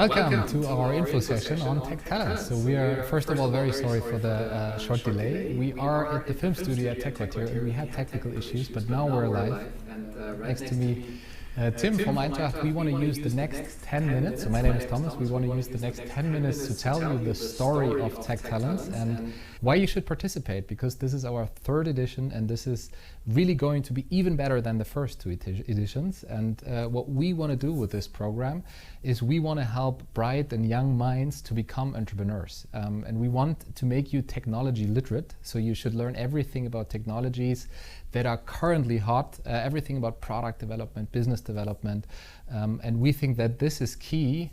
Welcome to our info session on TechTalents. So we are, first of all, very sorry for the short delay. We are at the film studio at TechQuartier and we had technical issues, but now we're live. Next to me, Tim from Eintracht. We want to use the next 10 minutes, so my name is Thomas, we want to use the next 10 minutes to tell you the story of TechTalents and why you should participate, because this is our third edition and this is really going to be even better than the first two editions. And what we want to do with this program is we want to help bright and young minds to become entrepreneurs. And we want to make you technology literate, so you should learn everything about technologies that are currently hot, everything about product development, business development. And we think that this is key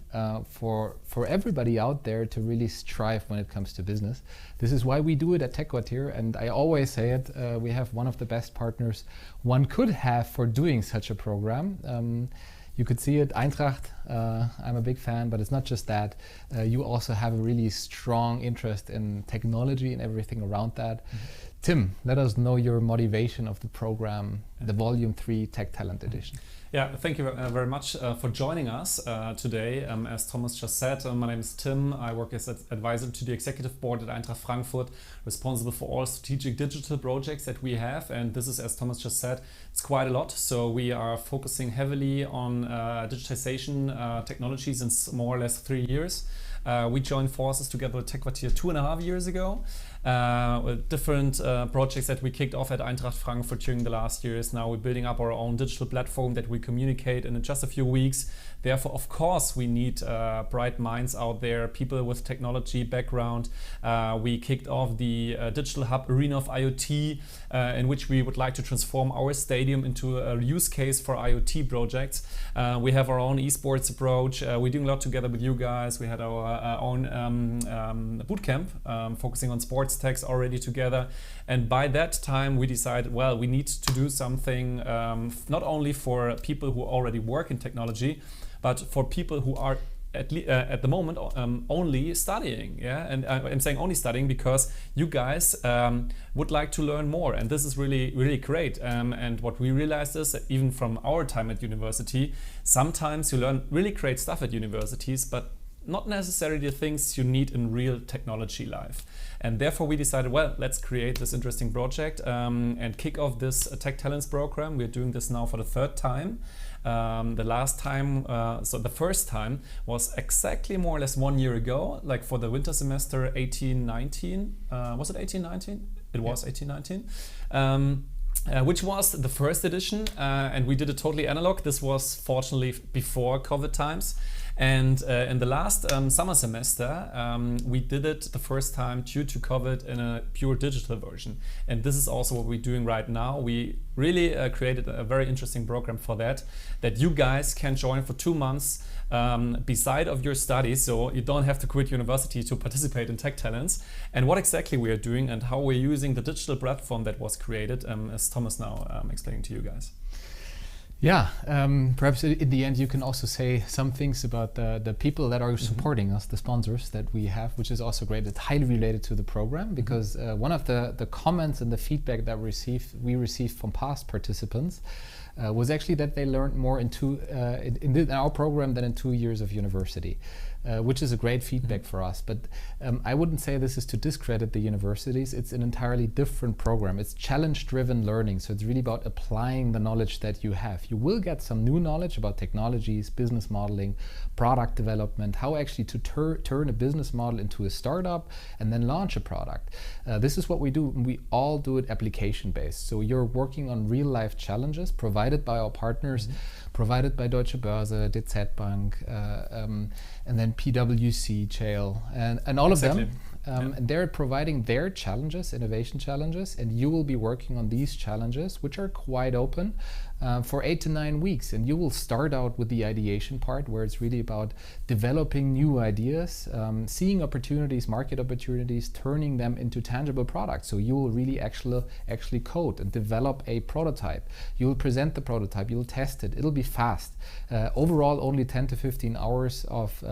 for everybody out there to really strive when it comes to business. This is why we do it at TechQuartier, and I always say it, we have one of the best partners one could have for doing such a program. You could see it, Eintracht, I'm a big fan, but it's not just that. You also have a really strong interest in technology and everything around that. Tim, let us know your motivation of the program, the Volume 3 Tech Talent Edition. Yeah, thank you very much for joining us today. As Thomas just said, my name is Tim. I work as an advisor to the executive board at Eintracht Frankfurt, responsible for all strategic digital projects that we have. And this is, as Thomas just said, it's quite a lot. So we are focusing heavily on digitization technologies in more or less 3 years. We joined forces together with TechQuartier 2.5 years ago. With different projects that we kicked off at Eintracht Frankfurt during the last years. Now we're building up our own digital platform that we communicate in just a few weeks. Therefore, of course, we need bright minds out there, people with technology background. We kicked off the Digital Hub Arena of IoT, in which we would like to transform our stadium into a use case for IoT projects. We have our own esports approach. We're doing a lot together with you guys. We had our own bootcamp focusing on sports techs already together. And by that time, we decided, well, we need to do something not only for people who already work in technology, but for people who are at the moment only studying. Yeah, and I'm saying only studying because you guys would like to learn more, and this is really great. And what we realized is that even from our time at university, sometimes you learn really great stuff at universities, but not necessarily the things you need in real technology life. And therefore we decided, well, let's create this interesting project and kick off this Tech Talents program. We're doing this now for the third time. The last time, so the first time was exactly more or less 1 year ago, like for the winter semester 18-19. Was it 18-19? It was 18-19. Which was the first edition, and we did it totally analog. This was fortunately before COVID times. And in the last summer semester, we did it the first time due to COVID in a pure digital version. And this is also what we're doing right now. We really created a very interesting program for that you guys can join for 2 months beside of your studies, so you don't have to quit university to participate in Tech Talents. And what exactly we are doing and how we're using the digital platform that was created, as Thomas now explaining to you guys. Yeah, perhaps in the end you can also say some things about the people that are supporting us, the sponsors that we have, which is also great. It's highly related to the program because one of the comments and the feedback that we received from past participants was actually that they learned more in our program than in 2 years of university. Which is a great feedback for us. But I wouldn't say this is to discredit the universities. It's an entirely different program. It's challenge-driven learning. So it's really about applying the knowledge that you have. You will get some new knowledge about technologies, business modeling, product development, how actually to turn a business model into a startup and then launch a product. This is what we do. We all do it application-based. So you're working on real-life challenges provided by our partners, provided by Deutsche Börse, DZ Bank, and then PwC, Jail, and all of them. And they're providing their challenges, innovation challenges, and you will be working on these challenges, which are quite open, for 8 to 9 weeks. And you will start out with the ideation part, where it's really about developing new ideas, seeing opportunities, market opportunities, turning them into tangible products. So you will really actually code and develop a prototype. You will present the prototype, you will test it, it'll be fast. Overall, only 10 to 15 hours of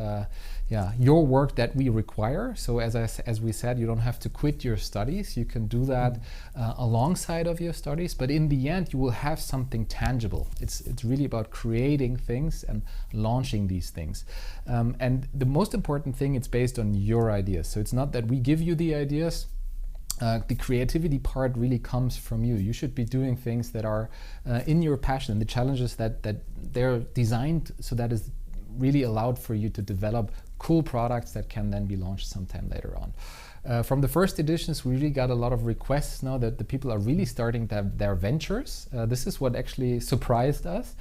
your work that we require. So as as we said, you don't have to quit your studies. You can do that alongside of your studies, but in the end you will have something tangible. It's really about creating things and launching these things. And the most important thing, it's based on your ideas. So it's not that we give you the ideas. The creativity part really comes from you. You should be doing things that are in your passion, the challenges that they're designed so that is really allowed for you to develop cool products that can then be launched sometime later on. From the first editions, we really got a lot of requests now that the people are really starting to have their ventures. This is what actually surprised us.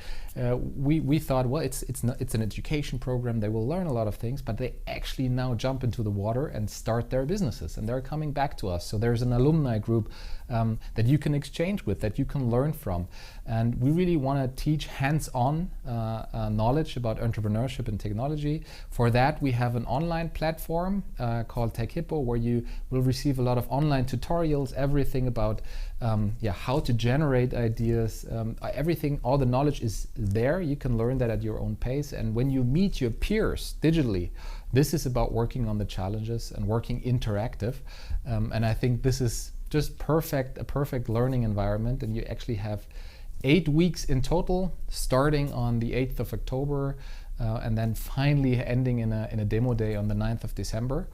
We thought, well, it's an education program. They will learn a lot of things, but they actually now jump into the water and start their businesses, and they're coming back to us. So there's an alumni group that you can exchange with, that you can learn from. And we really want to teach hands-on knowledge about entrepreneurship and technology. For that, we have an online platform called TechHippo, where you will receive a lot of online tutorials, everything about how to generate ideas, everything, all the knowledge is there. You can learn that at your own pace. And when you meet your peers digitally, this is about working on the challenges and working interactive. And I think this is just a perfect learning environment. And you actually have 8 weeks in total, starting on the 8th of October, and then finally ending in a demo day on the 9th of December.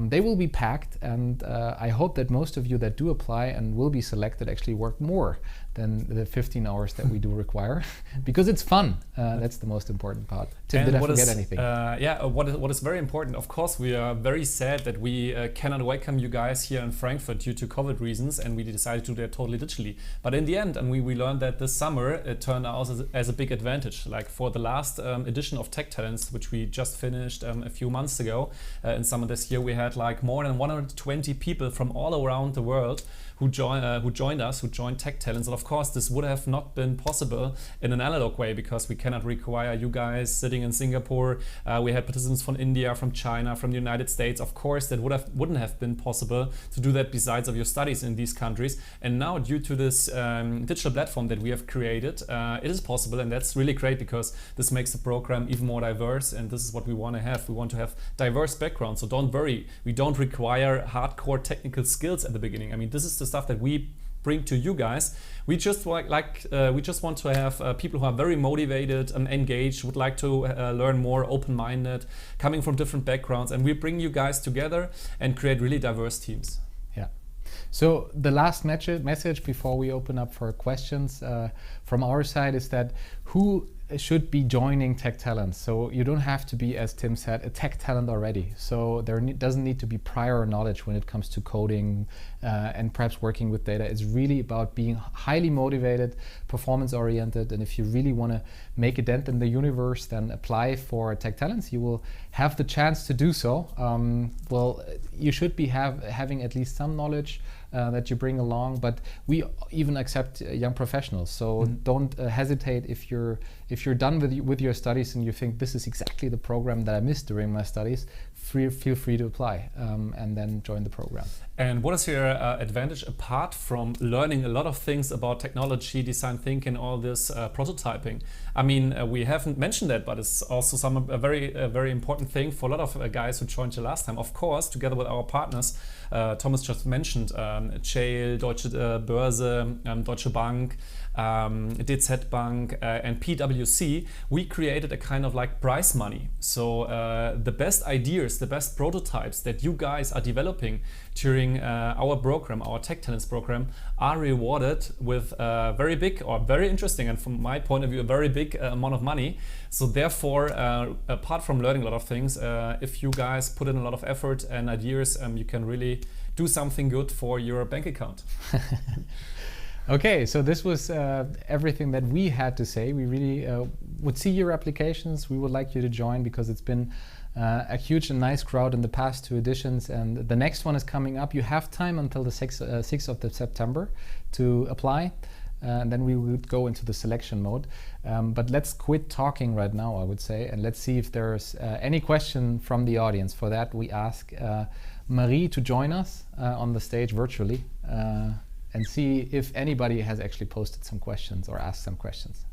They will be packed, and I hope that most of you that do apply and will be selected actually work more than the 15 hours that we do require, because it's fun. That's the most important part. Tim, did I forget anything? What is very important, of course, we are very sad that we cannot welcome you guys here in Frankfurt due to COVID reasons, and we decided to do that totally digitally. But in the end, and we learned that this summer it turned out as a big advantage. Like for the last edition of TechTalents, which we just finished a few months ago, in summer this year, we had like more than 120 people from all around the world who joined TechTalents. And of course, this would have not been possible in an analog way, because we cannot require you guys sitting in Singapore. We had participants from India, from China, from the United States. Of course, that wouldn't have been possible to do that besides of your studies in these countries. And now, due to this digital platform that we have created, it is possible, and that's really great, because this makes the program even more diverse. And this is what we want to have. We want to have diverse backgrounds. So don't worry, we don't require hardcore technical skills at the beginning. I mean, this is the stuff that we bring to you guys. We just want to have people who are very motivated and engaged, would like to learn more, open-minded, coming from different backgrounds, and we bring you guys together and create really diverse teams. Yeah. So the last message before we open up for questions from our side is that who should be joining TechTalents. So you don't have to be, as Tim said, a tech talent already. So there doesn't need to be prior knowledge when it comes to coding and perhaps working with data. It's really about being highly motivated, performance oriented, and if you really want to make a dent in the universe, then apply for TechTalents. You will have the chance to do so. Well, you should be having at least some knowledge that you bring along, but we even accept young professionals. So don't hesitate if you're done with your studies and you think this is exactly the program that I missed during my studies. Feel free to apply and then join the program. And what is your advantage apart from learning a lot of things about technology, design thinking, all this prototyping? I mean, we haven't mentioned that, but it's also a very important thing for a lot of guys who joined the last time. Of course, together with our partners, Thomas just mentioned Jail, Deutsche Börse, Deutsche Bank, DZ Bank, and PwC, we created a kind of like prize money. So the best ideas, the best prototypes that you guys are developing during our program, our TechTalents program, are rewarded with very big or very interesting, and from my point of view, a very big amount of money. So therefore, apart from learning a lot of things, if you guys put in a lot of effort and ideas, you can really do something good for your bank account. Okay, so this was everything that we had to say. We really would see your applications. We would like you to join, because it's been a huge and nice crowd in the past 2 editions, and the next one is coming up. You have time until the 6th of September to apply, and then we would go into the selection mode. But let's quit talking right now, I would say, and let's see if there's any question from the audience. For that, we ask Marie to join us on the stage virtually and see if anybody has actually posted some questions or asked some questions.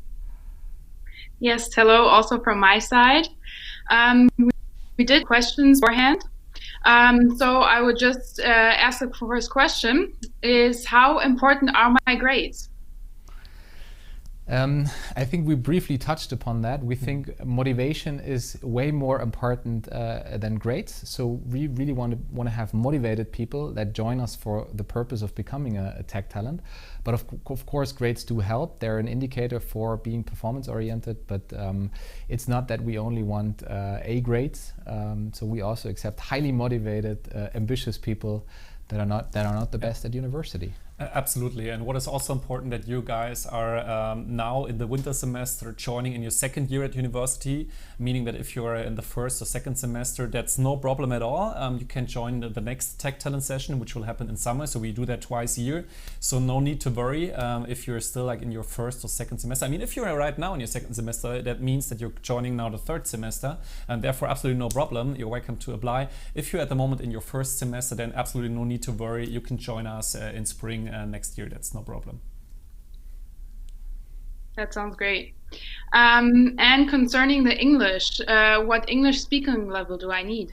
Yes, hello, also from my side. We did questions beforehand. So I would just ask the first question is, how important are my grades? I think we briefly touched upon that. We think motivation is way more important than grades. So we really want to have motivated people that join us for the purpose of becoming a tech talent. But of course, grades do help. They're an indicator for being performance oriented, but it's not that we only want A grades. So we also accept highly motivated, ambitious people that are not the best at university. Absolutely, and what is also important that you guys are now in the winter semester joining in your second year at university, meaning that if you are in the first or second semester, that's no problem at all. You can join the next Tech Talent session, which will happen in summer. So we do that twice a year. So no need to worry if you're still like in your first or second semester. I mean, if you are right now in your second semester, that means that you're joining now the third semester, and therefore absolutely no problem. You're welcome to apply. If you're at the moment in your first semester, then absolutely no need to worry. You can join us in spring next year. That's no problem. That sounds great. And concerning the English, what English speaking level do I need?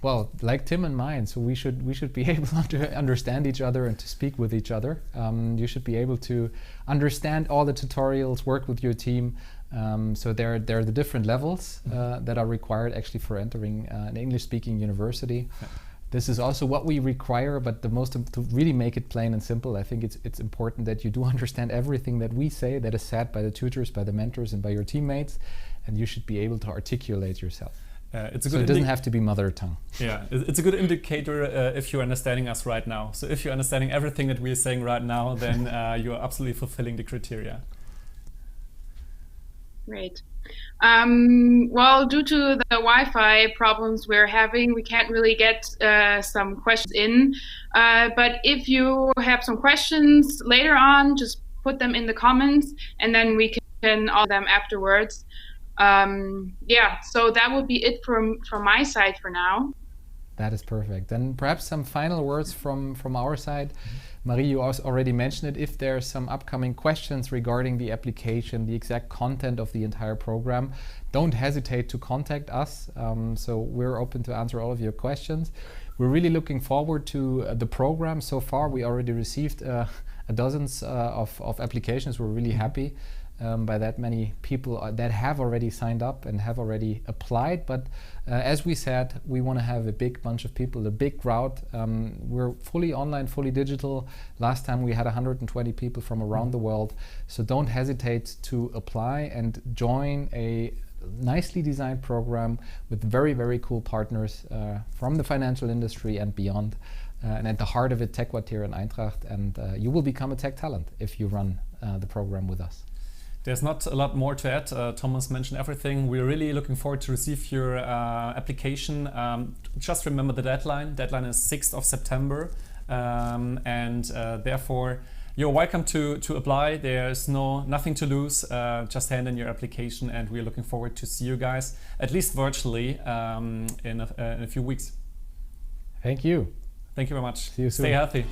Well, like Tim and mine, so we should be able to understand each other and to speak with each other. You should be able to understand all the tutorials, work with your team. So there are the different levels that are required actually for entering an English-speaking university. This is also what we require, but to really make it plain and simple, I think it's important that you do understand everything that we say, that is said by the tutors, by the mentors, and by your teammates, and you should be able to articulate yourself. It doesn't have to be mother tongue. Yeah, it's a good indicator if you're understanding us right now. So if you're understanding everything that we're saying right now, then you're absolutely fulfilling the criteria. Great. Well, due to the Wi-Fi problems we're having, we can't really get some questions in. But if you have some questions later on, just put them in the comments, and then we can all them afterwards. Yeah, so that would be it from my side for now. That is perfect. And perhaps some final words from our side. Marie, you also already mentioned it. If there are some upcoming questions regarding the application, the exact content of the entire program, don't hesitate to contact us. So we're open to answer all of your questions. We're really looking forward to the program. So far, we already received dozens of applications. We're really happy by that many people that have already signed up and have already applied. But as we said, we want to have a big bunch of people, a big crowd. We're fully online, fully digital. Last time we had 120 people from around the world. So don't hesitate to apply and join a nicely designed program with very, very cool partners from the financial industry and beyond. And at the heart of it, Tech Quartier and Eintracht. And you will become a tech talent if you run the program with us. There's not a lot more to add. Thomas mentioned everything. We're really looking forward to receive your application. Just remember the deadline. Deadline is 6th of September. And therefore, you're welcome to apply. There's nothing to lose. Just hand in your application, and we're looking forward to see you guys, at least virtually, in a few weeks. Thank you. Thank you very much. See you soon. Stay healthy.